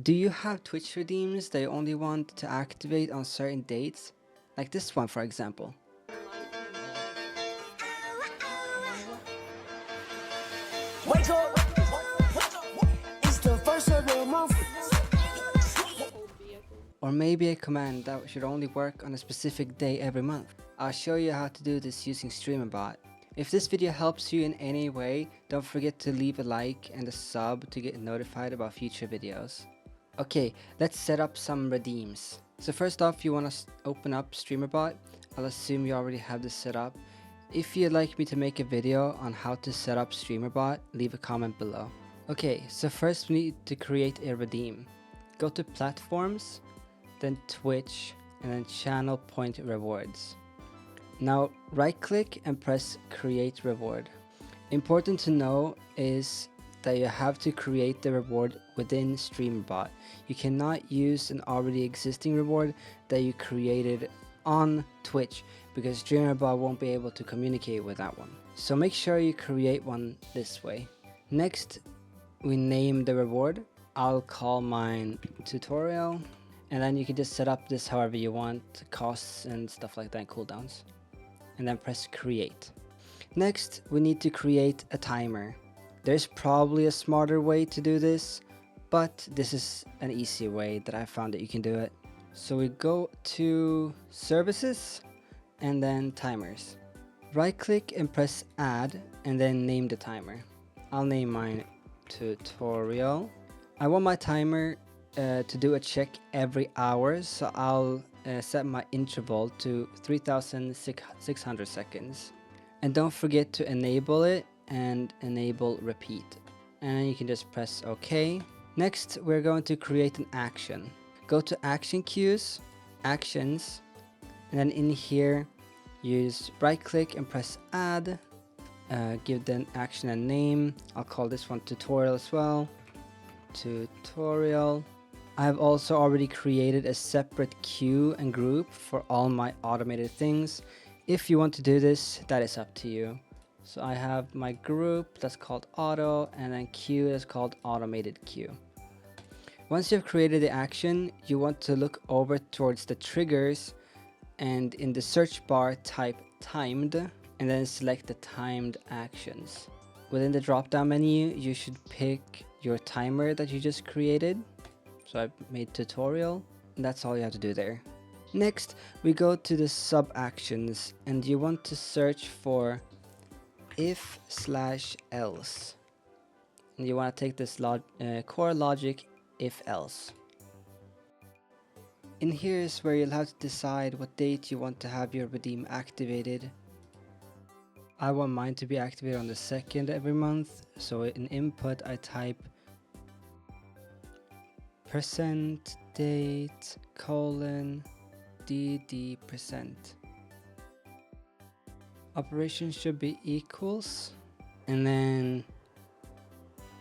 Do you have Twitch redeems that you only want to activate on certain dates? Like this one, for example. Wake up, it's the first of the month. Or maybe a command that should only work on a specific day every month. I'll show you how to do this using Streamer.Bot. If this video helps you in any way, don't forget to leave a like and a sub to get notified about future videos. Okay, let's set up some redeems. So first off, you want to open up Streamer.Bot. I'll assume you already have this set up. If you'd like me to make a video on how to set up Streamer.Bot, leave a comment below. Okay, so first we need to create a redeem. Go to Platforms, then Twitch, and then Channel Point Rewards. Now right click and press Create Reward. Important to know is that you have to create the reward within Streamer.Bot. You cannot use an already existing reward that you created on Twitch because Streamer.Bot won't be able to communicate with that one. So make sure you create one this way. Next, we name the reward. I'll call mine tutorial, and then you can just set up this however you want, costs and stuff like that, cooldowns, and then press create. Next, we need to create a timer. There's probably a smarter way to do this, but this is an easy way that I found that you can do it. So we go to services and then timers. Right click and press add and then name the timer. I'll name mine tutorial. I want my timer to do a check every hour, so I'll set my interval to 3600 seconds. And don't forget to enable it and enable repeat. And then you can just press OK. Next, we're going to create an action. Go to action queues, actions, and then in here, use right click and press add. Give the action a name. I'll call this one tutorial as well. Tutorial. I have also already created a separate queue and group for all my automated things. If you want to do this, that is up to you. So I have my group that's called auto and then queue that's called automated queue. Once you've created the action, you want to look over towards the triggers and in the search bar type timed and then select the timed actions. Within the drop down menu, you should pick your timer that you just created. So I made tutorial, and that's all you have to do there. Next, we go to the sub actions and you want to search for if/else. And you want to take this core logic if else. In here is where you'll have to decide what date you want to have your redeem activated. I want mine to be activated on the 2nd every month, so in input I type %date: DD%. Operation should be equals, and then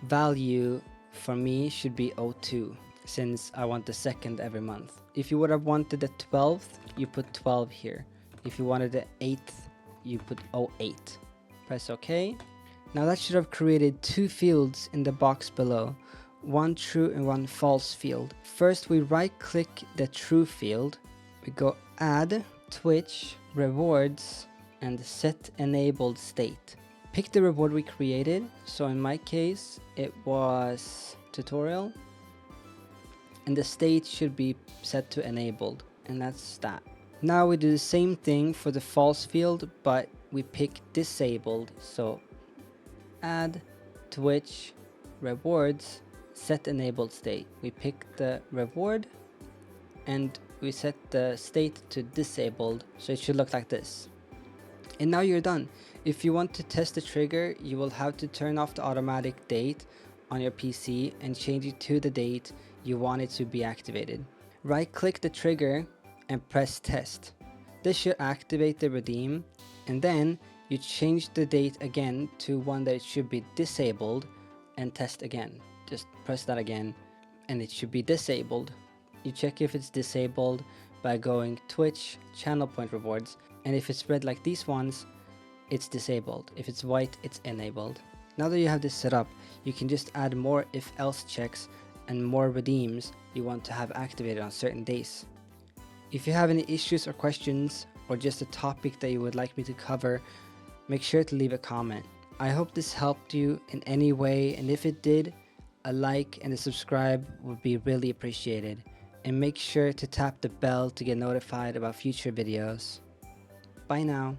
value for me should be 02 since I want the 2nd every month. If you would have wanted the 12th, you put 12 here. If you wanted the 8th, you put 08. Press OK. Now that should have created two fields in the box below, one true and one false field. First, we right click the true field. We go add, Twitch, rewards, and set enabled state. Pick the reward we created. So in my case, it was tutorial. And the state should be set to enabled. And that's that. Now we do the same thing for the false field, but we pick disabled. So add, Twitch, rewards, set enabled state. We pick the reward and we set the state to disabled, so it should look like this. And now you're done. If you want to test the trigger, you will have to turn off the automatic date on your PC and change it to the date you want it to be activated. Right click the trigger and press test. This should activate the redeem, and then you change the date again to one that it should be disabled and test again. Just press that again and it should be disabled. You check if it's disabled by going Twitch, channel point rewards, and if it's red like these ones, it's disabled. If it's white, it's enabled. Now that you have this set up, you can just add more if else checks and more redeems you want to have activated on certain days. If you have any issues or questions, or just a topic that you would like me to cover, make sure to leave a comment. I hope this helped you in any way, and if it did, a like and a subscribe would be really appreciated. And make sure to tap the bell to get notified about future videos. Bye now.